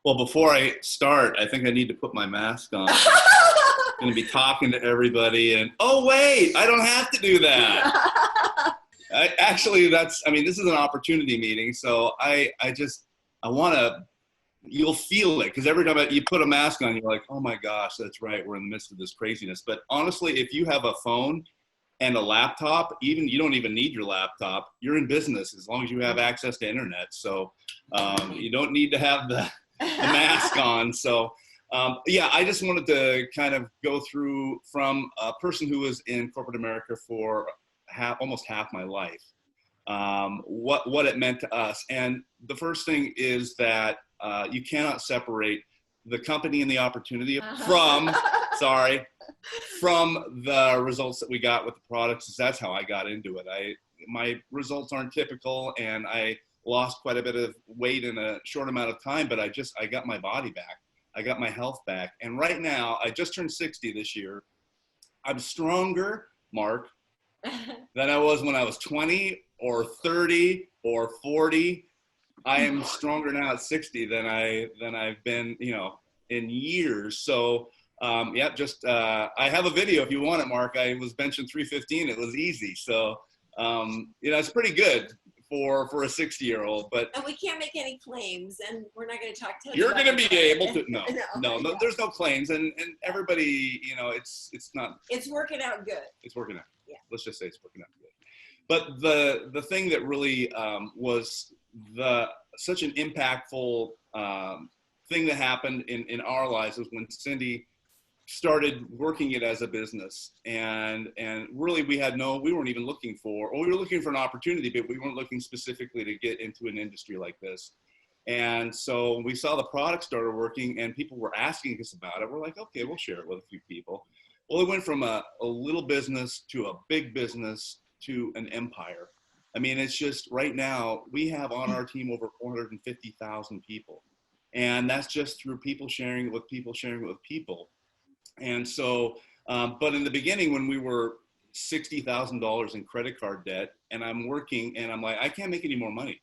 Well, before I start, I think I need to put my mask on. I'm going to be talking to everybody and, oh, wait, I don't have to do that. This is an opportunity meeting. So I want to, you'll feel it. Because every time you put a mask on, you're like, oh my gosh, that's right. We're in the midst of this craziness. But honestly, if you have a phone and a laptop, you don't even need your laptop. You're in business as long as you have access to internet. So you don't need to have the mask on. So I just wanted to kind of go through from a person who was in corporate America for almost half my life, what it meant to us. And the first thing is that you cannot separate the company and the opportunity from the results that we got with the products. That's how I got into it. My results aren't typical, and I lost quite a bit of weight in a short amount of time, but I got my body back. I got my health back. And right now, I just turned 60 this year. I'm stronger, Mark, than I was when I was 20 or 30 or 40. I am stronger now at 60 than I've been, in years. So, I have a video if you want it, Mark. I was benching 315. It was easy. So, it's pretty good for a 60-year-old, but and we can't make any claims, and we're not going to talk to you're going to be able to. No, no, there's no claims, and everybody, it's not. It's working out good. It's working out. Yeah. Let's just say it's working out good. But the thing that really was such an impactful thing that happened in our lives was when Cindy started working it as a business, and really we weren't even looking for, or we were looking for an opportunity, but we weren't looking specifically to get into an industry like this. And so we saw the product started working and people were asking us about it. We're like, okay, we'll share it with a few people. Well, it went from a little business to a big business to an empire. I mean, it's just right now we have on our team over 450,000 people, and that's just through people sharing it with people. And so, but in the beginning, when we were $60,000 in credit card debt, and I'm working, and I'm like, I can't make any more money.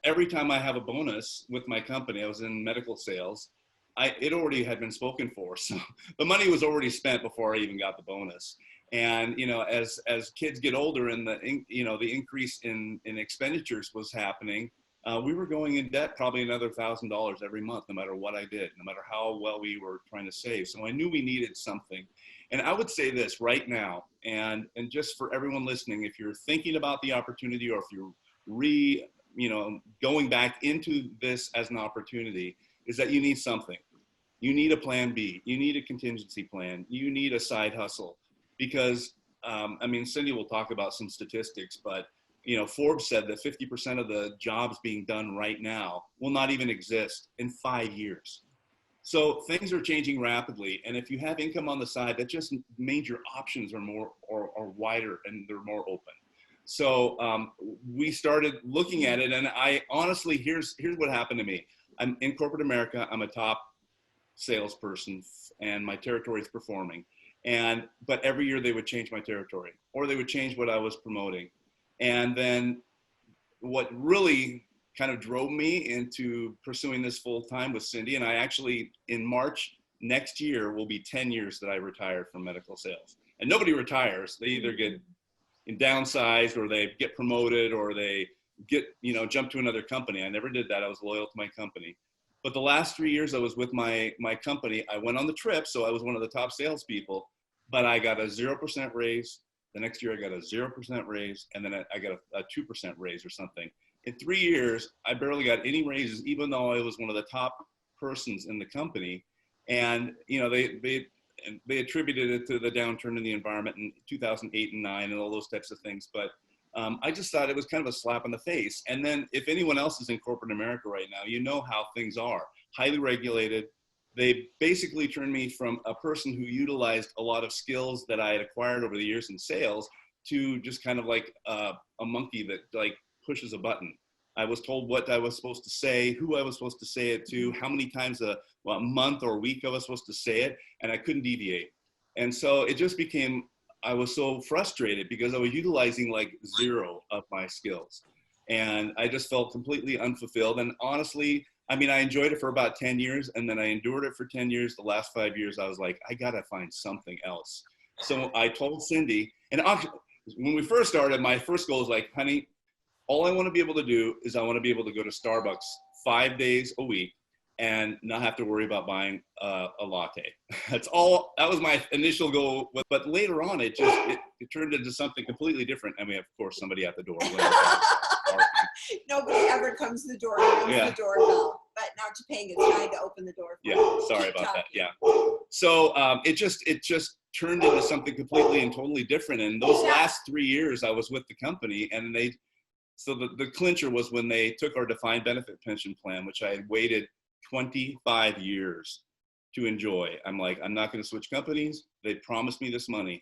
Every time I have a bonus with my company, I was in medical sales. It already had been spoken for, so the money was already spent before I even got the bonus. And as kids get older, and the increase in expenditures was happening. We were going in debt probably another $1,000 every month, no matter what I did, no matter how well we were trying to save. So I knew we needed something. And I would say this right now, and just for everyone listening, if you're thinking about the opportunity, or if you're going back into this as an opportunity, is that you need something. You need a plan B. You need a contingency plan. You need a side hustle. Because, Cindy will talk about some statistics, but Forbes said that 50% of the jobs being done right now will not even exist in 5 years. So things are changing rapidly. And if you have income on the side, that just means your options are more or wider, and they're more open. So we started looking at it, and I honestly, here's what happened to me. I'm in corporate America. I'm a top salesperson, and my territory is performing. But every year they would change my territory, or they would change what I was promoting. And then what really kind of drove me into pursuing this full time with Cindy, and I actually, in March next year, will be 10 years that I retired from medical sales. And nobody retires. They either get downsized, or they get promoted, or they get, jump to another company. I never did that. I was loyal to my company. But the last 3 years I was with my company, I went on the trip. So I was one of the top salespeople, but I got a 0% raise. The next year I got a 0% raise, and then I got a 2% raise or something. In 3 years, I barely got any raises, even though I was one of the top persons in the company. And, they attributed it to the downturn in the environment in 2008 and 9 and all those types of things. But I just thought it was kind of a slap in the face. And then if anyone else is in corporate America right now, you know how things are. Highly regulated. They basically turned me from a person who utilized a lot of skills that I had acquired over the years in sales to just kind of like a monkey that like pushes a button. I was told what I was supposed to say, who I was supposed to say it to, how many times a month or a week I was supposed to say it, and I couldn't deviate. And so it just became, I was so frustrated because I was utilizing like zero of my skills. And I just felt completely unfulfilled. And honestly, I mean, I enjoyed it for about 10 years, and then I endured it for 10 years. The last 5 years, I was like, I got to find something else. So I told Cindy, and when we first started, my first goal was like, honey, all I want to be able to do is I want to be able to go to Starbucks 5 days a week and not have to worry about buying a latte. That's all. That was my initial goal. But later on, it turned into something completely different. And we have, of course, somebody at the door. Nobody ever comes to the door and rings the doorbell. But now Topanga's trying to open the door. Sorry about that. Yeah. So it just turned into something completely and totally different. And those last 3 years I was with the company, and so the clincher was when they took our defined benefit pension plan, which I had waited 25 years to enjoy. I'm like, I'm not going to switch companies. They promised me this money.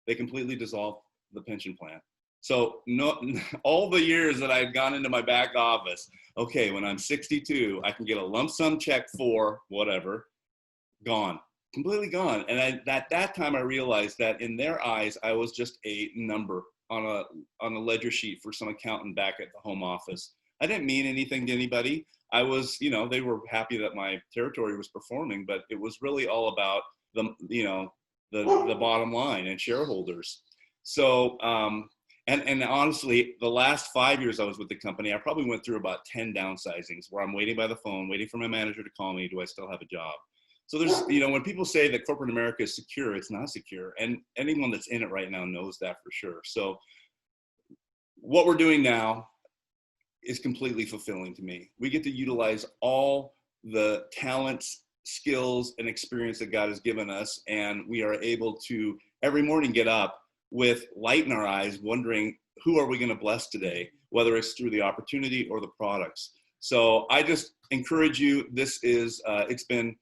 They completely dissolved the pension plan. So all the years that I'd gone into my back office, okay, when I'm 62, I can get a lump sum check for whatever, gone, completely gone. And at that time, I realized that in their eyes, I was just a number on a ledger sheet for some accountant back at the home office. I didn't mean anything to anybody. I was, they were happy that my territory was performing, but it was really all about the bottom line and shareholders. So, and honestly, the last 5 years I was with the company, I probably went through about 10 downsizings where I'm waiting by the phone, waiting for my manager to call me. Do I still have a job? So there's, when people say that corporate America is secure, it's not secure. And anyone that's in it right now knows that for sure. So what we're doing now is completely fulfilling to me. We get to utilize all the talents, skills, and experience that God has given us. And we are able to every morning get up with light in our eyes, wondering who are we going to bless today, whether it's through the opportunity or the products. So I just encourage you, this is, it's been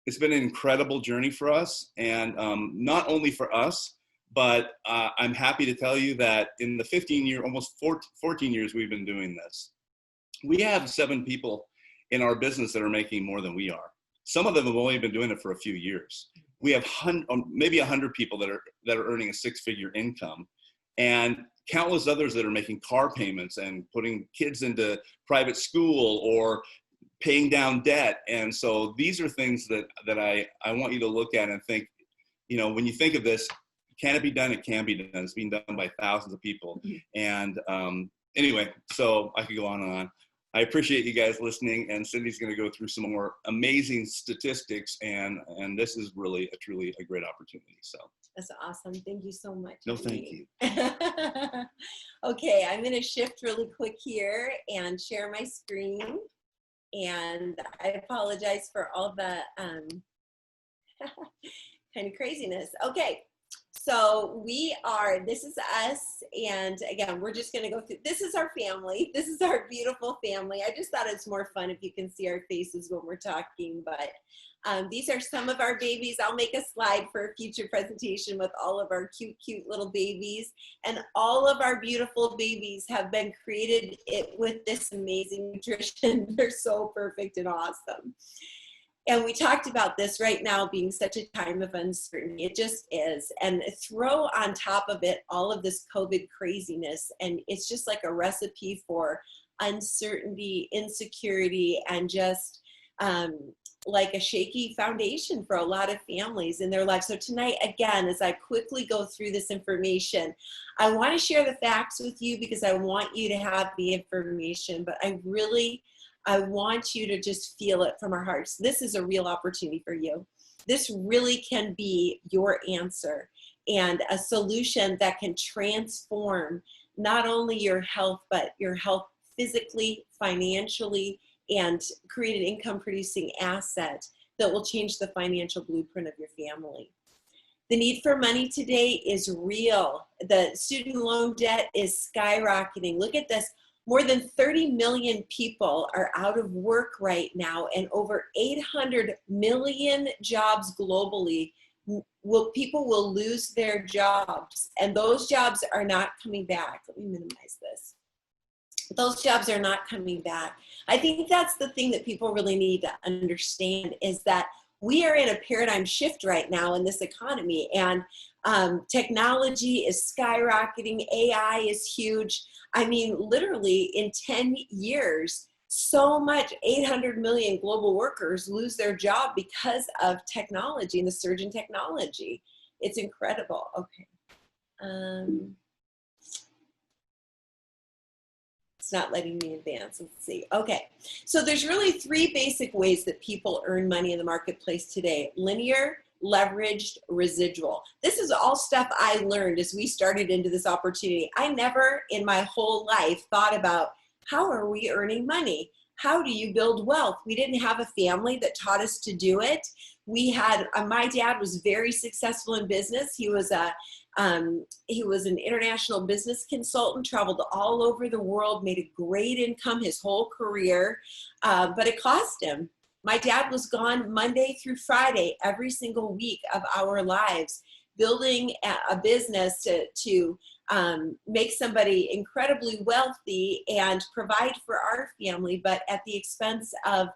an incredible journey for us, and not only for us, but I'm happy to tell you that in the almost 14 years we've been doing this, we have 7 people in our business that are making more than we are. Some of them have only been doing it for a few years. We have maybe 100 people that are earning a 6-figure income, and countless others that are making car payments and putting kids into private school or paying down debt. And so these are things that I want you to look at and think, when you think of this, can it be done? It can be done. It's being done by thousands of people. And anyway, so I could go on and on. I appreciate you guys listening, and Cindy's going to go through some more amazing statistics, and this is really truly a great opportunity. So that's awesome. Thank you so much. No, thank you. Okay, I'm going to shift really quick here and share my screen. And I apologize for all the kind of craziness. Okay, so this is us. And again, we're just going to go through, this is our family. This is our beautiful family. I just thought it's more fun if you can see our faces when we're talking, but these are some of our babies. I'll make a slide for a future presentation with all of our cute little babies. And all of our beautiful babies have been created with this amazing nutrition. They're so perfect and awesome. And we talked about this right now being such a time of uncertainty. It just is. And throw on top of it all of this COVID craziness. And it's just like a recipe for uncertainty, insecurity, and just like a shaky foundation for a lot of families in their lives. So tonight, again, as I quickly go through this information, I want to share the facts with you because I want you to have the information, but I want you to just feel it from our hearts. This is a real opportunity for you. This really can be your answer and a solution that can transform not only your health, but your health physically, financially, and create an income producing asset that will change the financial blueprint of your family. The need for money today is real. The student loan debt is skyrocketing. Look at this. More than 30 million people are out of work right now, and over 800 million jobs globally. People will lose their jobs, and those jobs are not coming back. Let me minimize this. Those jobs are not coming back. I think that's the thing that people really need to understand is that we are in a paradigm shift right now in this economy, and technology is skyrocketing. AI is huge. I mean, literally in 10 years, so much 800 million global workers lose their job because of technology and the surge in technology. It's incredible. Okay. It's not letting me advance. Let's see. Okay. So there's really three basic ways that people earn money in the marketplace today: linear, leveraged, residual. This is all stuff I learned as we started into this opportunity. I never in my whole life thought about, how are we earning money? How do you build wealth? We didn't have a family that taught us to do it. We had, my dad was very successful in business. He was an international business consultant, traveled all over the world, made a great income his whole career, but it cost him. My dad was gone Monday through Friday, every single week of our lives, building a business to make somebody incredibly wealthy and provide for our family, but at the expense of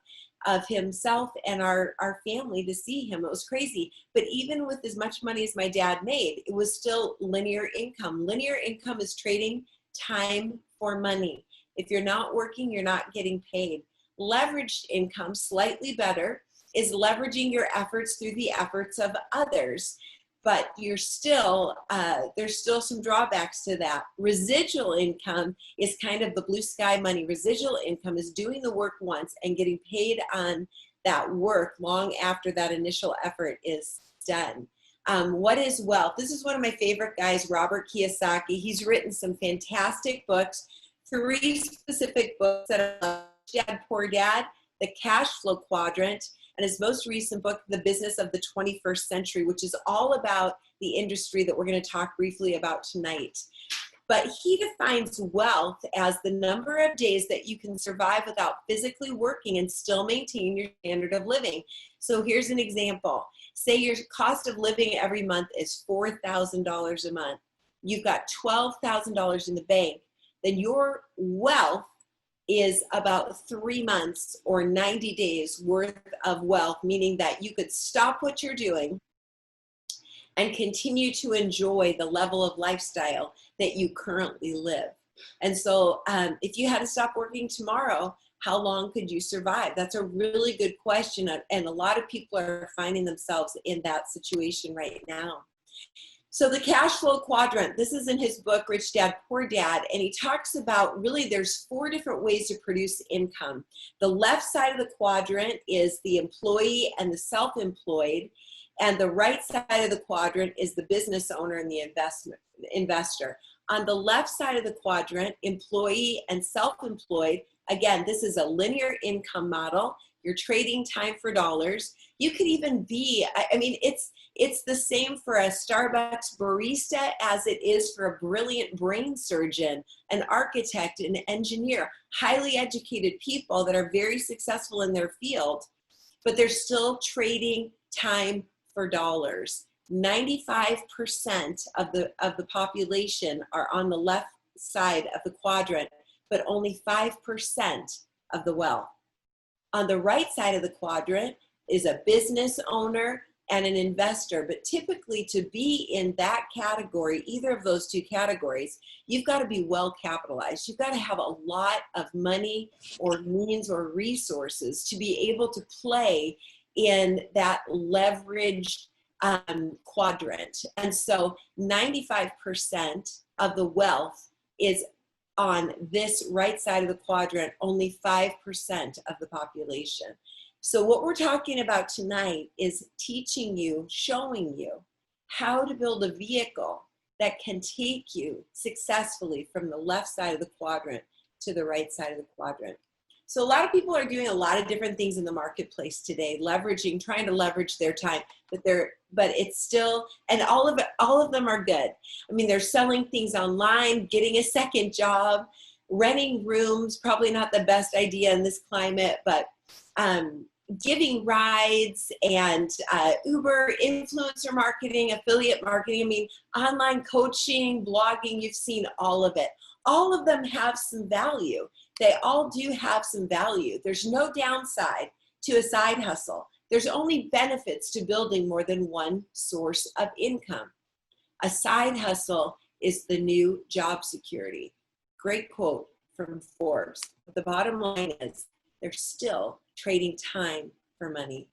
himself and our family to see him. It was crazy. But even with as much money as my dad made, it was still linear income. Linear income is trading time for money. If you're not working, you're not getting paid. Leveraged income, slightly better, is leveraging your efforts through the efforts of others. But you're still, there's still some drawbacks to that. Residual income is kind of the blue sky money. Residual income is doing the work once and getting paid on that work long after that initial effort is done. What is wealth? This is one of my favorite guys, Robert Kiyosaki. He's written some fantastic books, 3 specific books that are Dad, Poor Dad, The Cash Flow Quadrant, and his most recent book, The Business of the 21st Century, which is all about the industry that we're going to talk briefly about tonight. But he defines wealth as the number of days that you can survive without physically working and still maintain your standard of living. So here's an example. Say your cost of living every month is $4,000 a month. You've got $12,000 in the bank. Then your wealth is about 3 months or 90 days worth of wealth, meaning that you could stop what you're doing and continue to enjoy the level of lifestyle that you currently live. And so if you had to stop working tomorrow, how long could you survive? That's a really good question. And a lot of people are finding themselves in that situation right now. So the cash flow quadrant, this is in his book, Rich Dad, Poor Dad, and he talks about really there's 4 different ways to produce income. The left side of the quadrant is the employee and the self-employed, and the right side of the quadrant is the business owner and the investor. On the left side of the quadrant, employee and self-employed, again, this is a linear income model. You're trading time for dollars. You could even be, I mean, it's the same for a Starbucks barista as it is for a brilliant brain surgeon, an architect, an engineer, highly educated people that are very successful in their field, but they're still trading time for dollars. 95% of the population are on the left side of the quadrant, but only 5% of the wealth. On the right side of the quadrant is a business owner and an investor, but typically to be in that category, either of those 2 categories, you've got to be well capitalized. You've got to have a lot of money or means or resources to be able to play in that leveraged quadrant. And so 95% of the wealth is on this right side of the quadrant, only 5% of the population. So what we're talking about tonight is teaching you, showing you how to build a vehicle that can take you successfully from the left side of the quadrant to the right side of the quadrant. So a lot of people are doing a lot of different things in the marketplace today, trying to leverage their time, but it's still, and all of them are good. I mean, they're selling things online, getting a second job, renting rooms, probably not the best idea in this climate, but giving rides and Uber, influencer marketing, affiliate marketing, I mean, online coaching, blogging, you've seen all of it. All of them have some value. They all do have some value. There's no downside to a side hustle. There's only benefits to building more than one source of income. A side hustle is the new job security. Great quote from Forbes. But the bottom line is they're still trading time for money.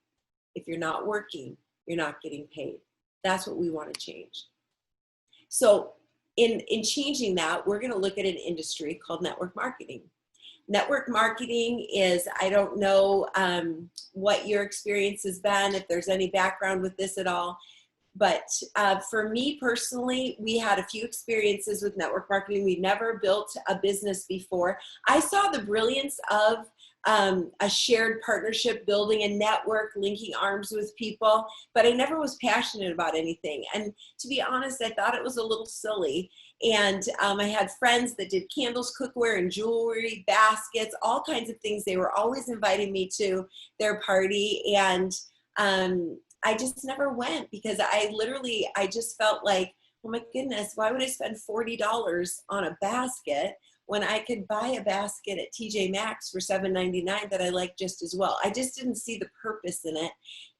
If you're not working, you're not getting paid. That's what we want to change. So in changing that, we're going to look at an industry called network marketing. Network marketing is, I don't know what your experience has been, if there's any background with this at all, but for me personally, we had a few experiences with network marketing. We never built a business before. I saw the brilliance of a shared partnership, building a network, linking arms with people, but I never was passionate about anything. And to be honest, I thought it was a little silly. And I had friends that did candles, cookware, and jewelry, baskets, all kinds of things. They were always inviting me to their party. And I just never went because I just felt like, oh my goodness, why would I spend $40 on a basket when I could buy a basket at TJ Maxx for $7.99 that I like just as well? I just didn't see the purpose in it.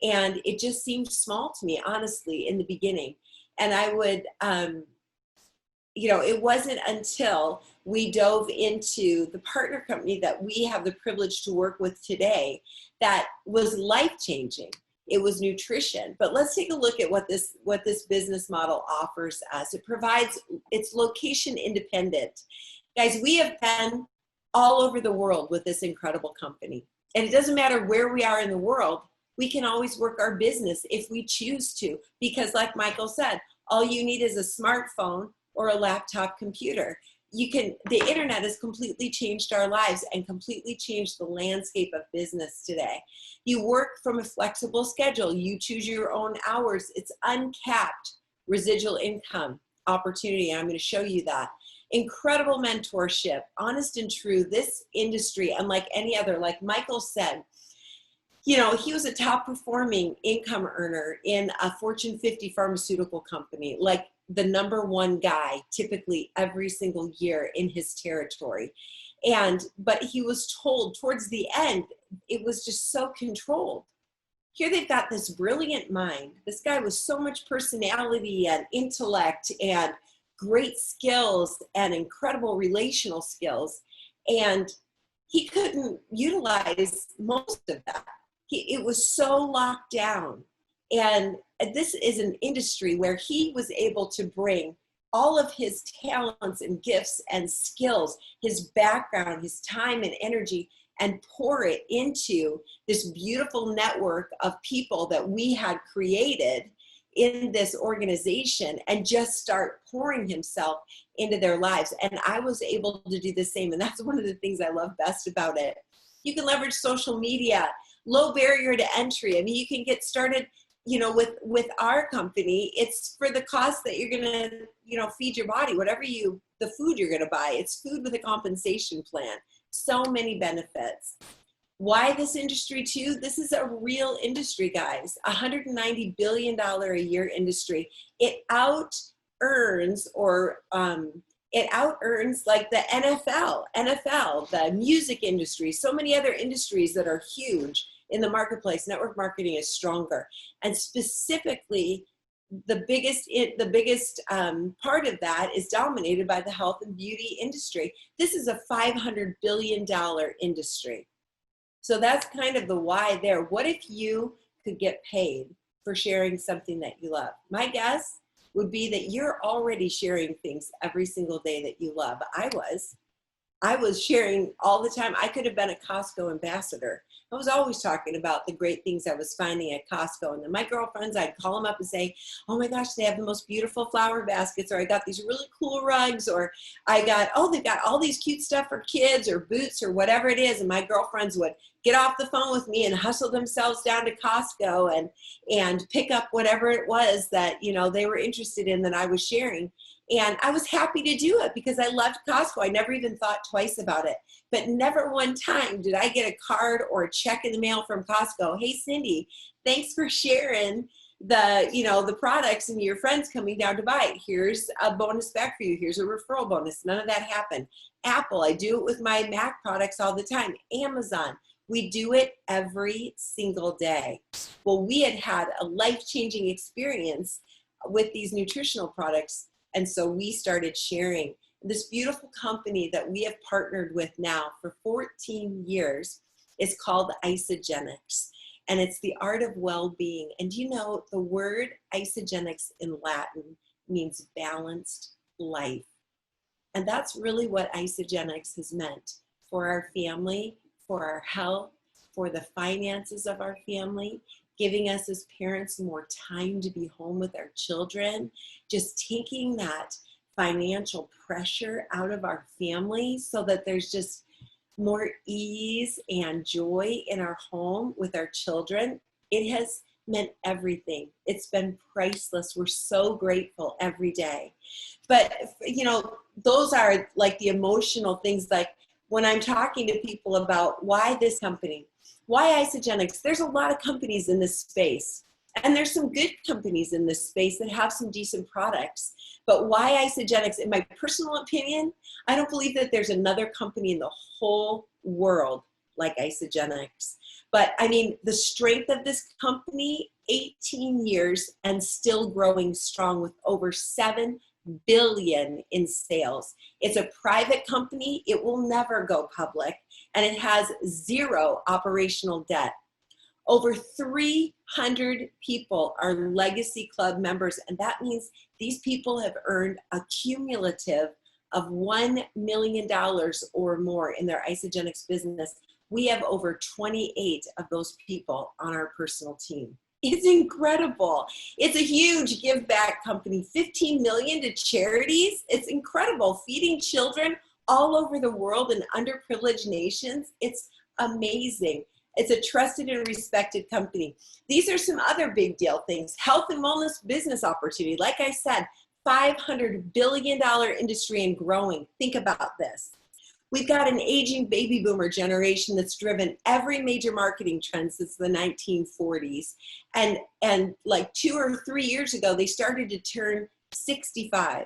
And it just seemed small to me, honestly, in the beginning. And I would, it wasn't until we dove into the partner company that we have the privilege to work with today that was life-changing. It was nutrition. But let's take a look at what this business model offers us. It's location independent. Guys, we have been all over the world with this incredible company. And it doesn't matter where we are in the world, we can always work our business if we choose to. Because like Michael said, all you need is a smartphone or a laptop computer. The internet has completely changed our lives and completely changed the landscape of business today. You work from a flexible schedule. You choose your own hours. It's uncapped residual income opportunity. I'm going to show you that. Incredible mentorship, honest and true. This industry, unlike any other, like Michael said, he was a top performing income earner in a Fortune 50 pharmaceutical company, like the #1 guy typically every single year in his territory. But he was told towards the end, it was just so controlled. Here they've got this brilliant mind. This guy with so much personality and intellect and great skills and incredible relational skills. And he couldn't utilize most of that. It was so locked down. And this is an industry where he was able to bring all of his talents and gifts and skills, his background, his time and energy, and pour it into this beautiful network of people that we had created in this organization and just start pouring himself into their lives. And I was able to do the same. And that's one of the things I love best about it. You can leverage social media, low barrier to entry. I mean, you can get started, with our company. It's for the cost that you're going to, feed your body, the food you're going to buy. It's food with a compensation plan. So many benefits. Why this industry too? This is a real industry, guys. $190 billion a year industry. It out earns like the NFL, the music industry, so many other industries that are huge in the marketplace. Network marketing is stronger. And specifically, the biggest part of that is dominated by the health and beauty industry. This is a $500 billion industry. So that's kind of the why there. What if you could get paid for sharing something that you love? My guess would be that you're already sharing things every single day that you love. I was sharing all the time. I could have been a Costco ambassador. I was always talking about the great things I was finding at Costco. And then my girlfriends, I'd call them up and say, oh my gosh, they have the most beautiful flower baskets, or I got these really cool rugs, or they've got all these cute stuff for kids or boots or whatever it is. And my girlfriends would get off the phone with me and hustle themselves down to Costco and pick up whatever it was that, they were interested in that I was sharing. And I was happy to do it because I loved Costco. I never even thought twice about it. But never one time did I get a card or a check in the mail from Costco. Hey, Cindy, thanks for sharing the products and your friends coming down to buy it. Here's a bonus back for you. Here's a referral bonus. None of that happened. Apple, I do it with my Mac products all the time. Amazon, We do it every single day. Well, we had had a life-changing experience with these nutritional products, and so we started sharing. This beautiful company that we have partnered with now for 14 years is called Isagenix, and it's the art of well-being. And you know, the word Isagenix in Latin means balanced life. And that's really what Isagenix has meant for our family, for our health, for the finances of our family, giving us as parents more time to be home with our children, just taking that financial pressure out of our family so that there's just more ease and joy in our home with our children. It has meant everything. It's been priceless. We're so grateful every day. But, you know, those are like the emotional things, like when I'm talking to people about why this company, why Isagenix, there's a lot of companies in this space. And there's some good companies in this space that have some decent products. But why Isagenix, in my personal opinion, I don't believe that there's another company in the whole world like Isagenix. But I mean, the strength of this company, 18 years and still growing strong with over 7 billion in sales. It's a private company. It will never go public, and it has 0 operational debt. Over 300 people are Legacy Club members, and that means these people have earned a cumulative of $1 million or more in their Isagenix business. We have over 28 of those people on our personal team. It's incredible. It's a huge give back company, 15 million to charities. It's incredible. Feeding children all over the world in underprivileged nations. It's amazing. It's a trusted and respected company. These are some other big deal things. Health and wellness business opportunity. Like I said, $500 billion industry and growing. Think about this. We've got an aging baby boomer generation that's driven every major marketing trend since the 1940s. And like 2 or 3 years ago, they started to turn 65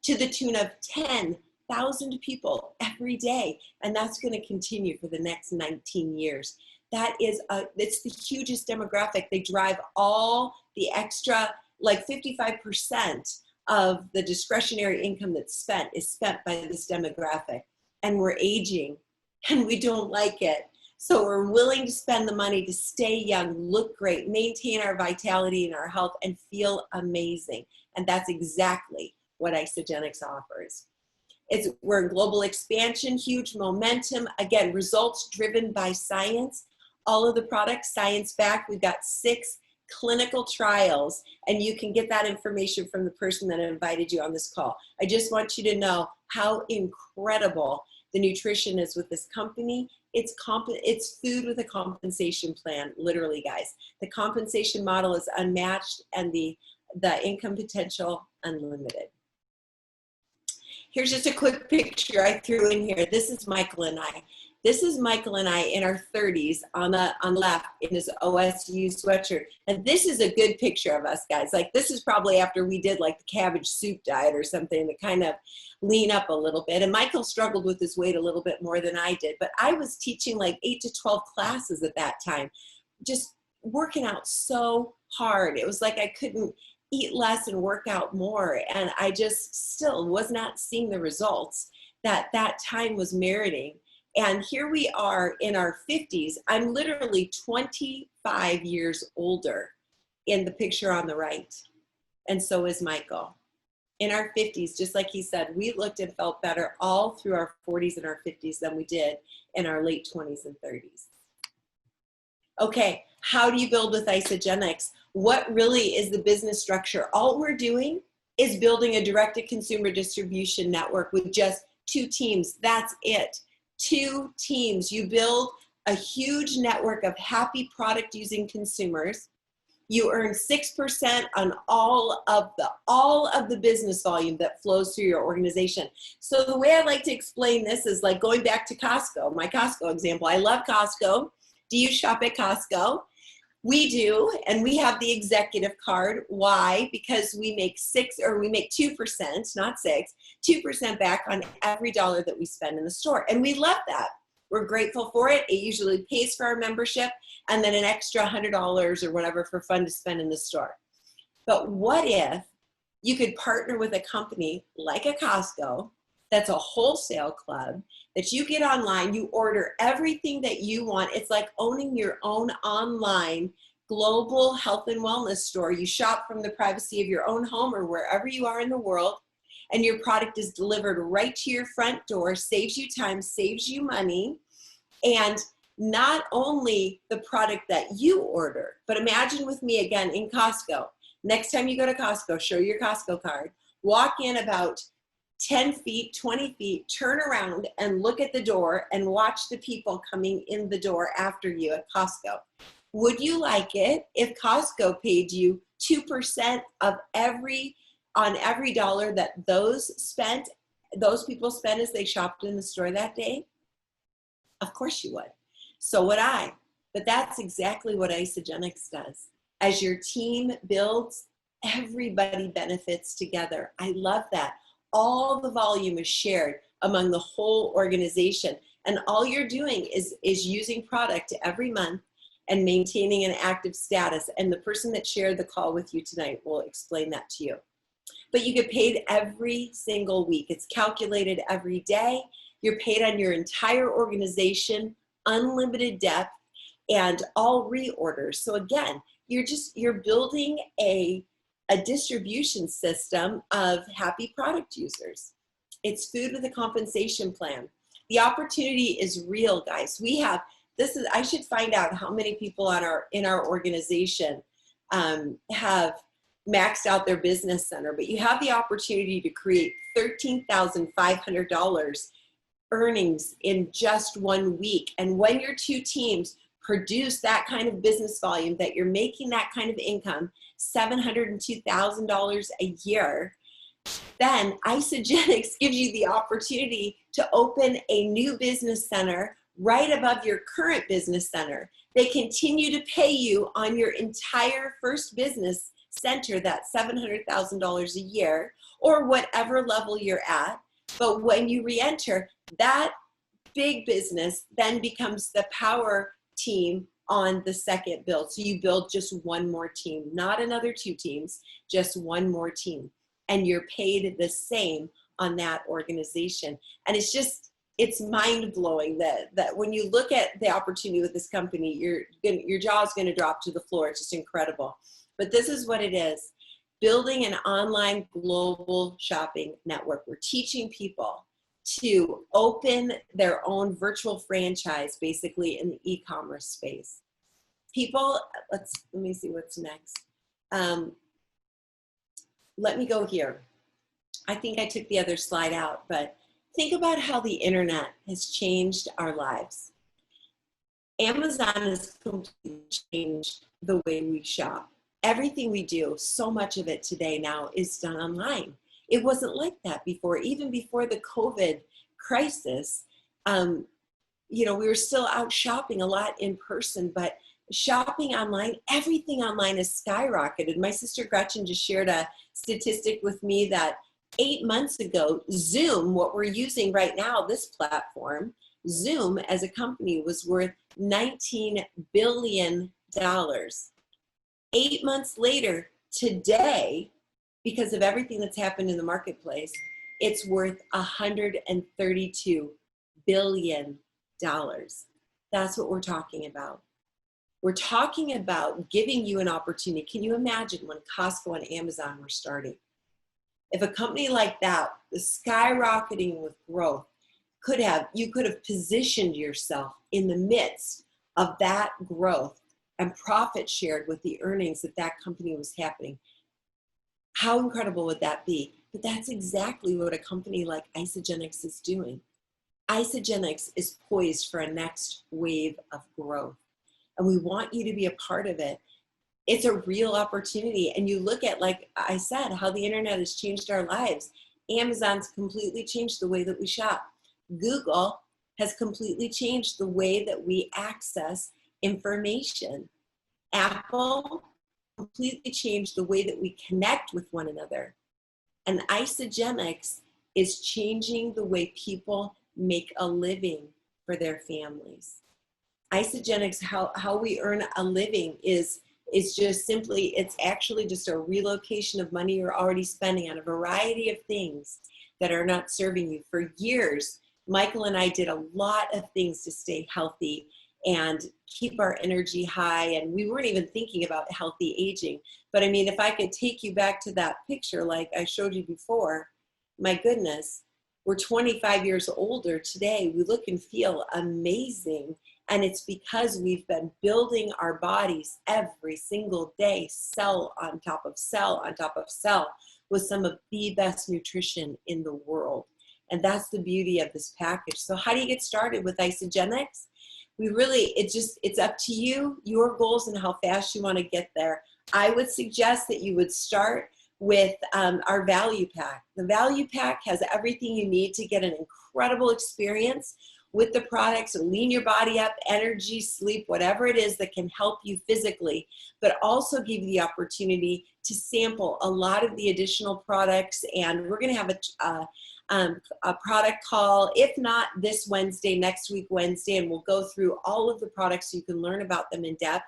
to the tune of 10,000 people every day. And that's going to continue for the next 19 years. It's the hugest demographic. They drive all the extra, like 55% of the discretionary income that's spent is spent by this demographic. And we're aging and we don't like it. So we're willing to spend the money to stay young, look great, maintain our vitality and our health, and feel amazing. And that's exactly what Isagenix offers. We're in global expansion, huge momentum. Again, results driven by science. All of the products science-backed. We've got 6 clinical trials, and you can get that information from the person that invited you on this call. I just want you to know how incredible the nutrition is with this company. It's food with a compensation plan, literally, guys. The compensation model is unmatched, and the income potential unlimited. Here's just a quick picture I threw in here. This is Michael and I. This is Michael and I in our 30s on the left in his OSU sweatshirt. And this is a good picture of us, guys. Like, this is probably after we did like the cabbage soup diet or something to kind of lean up a little bit. And Michael struggled with his weight a little bit more than I did. But I was teaching like 8 to 12 classes at that time, just working out so hard. It was like I couldn't eat less and work out more. And I just still was not seeing the results that time was meriting. And here we are in our 50s. I'm literally 25 years older in the picture on the right. And so is Michael. In our 50s, just like he said, we looked and felt better all through our 40s and our 50s than we did in our late 20s and 30s. Okay, how do you build with Isagenix? What really is the business structure? All we're doing is building a direct-to-consumer distribution network with just 2 teams. That's it. 2 teams. You build a huge network of happy product-using consumers. You earn 6% on all of the business volume that flows through your organization. So the way I like to explain this is like going back to Costco, my Costco example. I love Costco. Do you shop at Costco? We do, and we have the executive card. Why? Because we make 2%, not 6, 2% back on every dollar that we spend in the store. And we love that. We're grateful for it. It usually pays for our membership and then an extra $100 or whatever for fun to spend in the store. But what if you could partner with a company like a Costco that's a wholesale club that you get online, you order everything that you want. It's like owning your own online global health and wellness store. You shop from the privacy of your own home or wherever you are in the world, and your product is delivered right to your front door, saves you time, saves you money. And not only the product that you order, but imagine with me again in Costco. Next time you go to Costco, show your Costco card, walk in about 10 feet, 20 feet, turn around and look at the door and watch the people coming in the door after you at Costco. Would you like it if Costco paid you 2% of on every dollar that those people spent as they shopped in the store that day? Of course you would. So would I. But that's exactly what Isagenix does. As your team builds, everybody benefits together. I love that. All the volume is shared among the whole organization. And all you're doing is using product every month and maintaining an active status. And the person that shared the call with you tonight will explain that to you. But you get paid every single week. It's calculated every day. You're paid on your entire organization, unlimited depth, and all reorders. So again, you're building a distribution system of happy product users. It's food with a compensation plan. The opportunity is real, guys. I should find out how many people in our organization have maxed out their business center, but you have the opportunity to create $13,500 earnings in just 1 week. And when your two teams produce that kind of business volume, that you're making that kind of income, $702,000 a year, then Isagenix gives you the opportunity to open a new business center right above your current business center. They continue to pay you on your entire first business center, that $700,000 a year, or whatever level you're at. But when you re-enter, that big business then becomes the power team on the second build. So you build just one more team, not another two teams, just one more team. And you're paid the same on that organization. And it's mind-blowing that when you look at the opportunity with this company, your jaw is going to drop to the floor. It's just incredible. But this is what it is. Building an online global shopping network. We're teaching people to open their own virtual franchise, basically in the e-commerce space. People, let me see what's next. Let me go here. I think I took the other slide out, but think about how the internet has changed our lives. Amazon has completely changed the way we shop. Everything we do, so much of it today now is done online. It wasn't like that before. Even before the COVID crisis, we were still out shopping a lot in person, but shopping online, everything online has skyrocketed. My sister Gretchen just shared a statistic with me that 8 months ago, Zoom, what we're using right now, this platform, Zoom as a company was worth $19 billion. 8 months later, today, because of everything that's happened in the marketplace, it's worth $132 billion. That's what we're talking about. We're talking about giving you an opportunity. Can you imagine when Costco and Amazon were starting? If a company like that was skyrocketing with growth, you could have positioned yourself in the midst of that growth and profit shared with the earnings that company was happening. How incredible would that be? But that's exactly what a company like Isagenix is doing. Isagenix is poised for a next wave of growth, and we want you to be a part of it. It's a real opportunity. And you look at, like I said, how the internet has changed our lives. Amazon's completely changed the way that we shop. Google has completely changed the way that we access information. Apple completely changed the way that we connect with one another. And Isagenix is changing the way people make a living for their families. Isagenix, how we earn a living is just simply, it's actually just a relocation of money you're already spending on a variety of things that are not serving you. For years, Michael and I did a lot of things to stay healthy and keep our energy high, and we weren't even thinking about healthy aging. But I mean, if I could take you back to that picture like I showed you before, my goodness, we're 25 years older today. We look and feel amazing. And it's because we've been building our bodies every single day, cell on top of cell on top of cell, with some of the best nutrition in the world. And that's the beauty of this package. So how do you get started with Isagenix? It's up to you, your goals, and how fast you want to get there. I would suggest that you would start with our value pack. The value pack has everything you need to get an incredible experience with the products and lean your body up, energy, sleep, whatever it is that can help you physically, but also give you the opportunity to sample a lot of the additional products. And we're going to have a product call, if not this Wednesday, next week Wednesday, and we'll go through all of the products so you can learn about them in depth.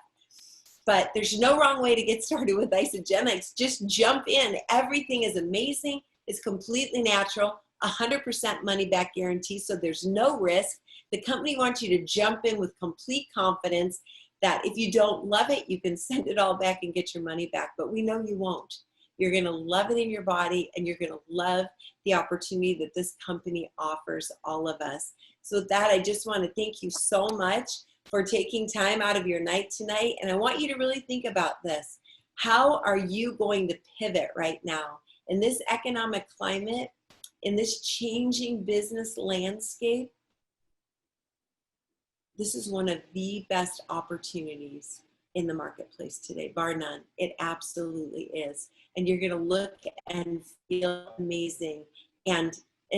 But there's no wrong way to get started with Isagenix. Just jump in. Everything is amazing. It's completely natural. 100% money back guarantee, so there's no risk. The company wants you to jump in with complete confidence that if you don't love it, you can send it all back and get your money back. But we know you won't. You're going to love it in your body, and you're going to love the opportunity that this company offers all of us. So with that, I just want to thank you so much for taking time out of your night tonight. And I want you to really think about this. How are you going to pivot right now in this economic climate, in this changing business landscape? This is one of the best opportunities in the marketplace today, bar none. It absolutely is. And you're going to look and feel amazing and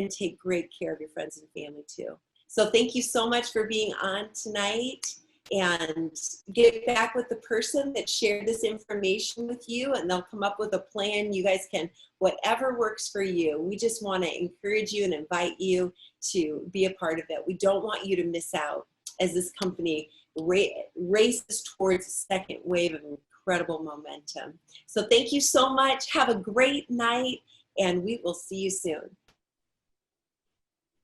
take great care of your friends and family too. So thank you so much for being on tonight, and get back with the person that shared this information with you, and they'll come up with a plan. You guys can, whatever works for you. We just want to encourage you and invite you to be a part of it. We don't want you to miss out as this company races towards a second wave of incredible momentum. So thank you so much. Have a great night, and we will see you soon.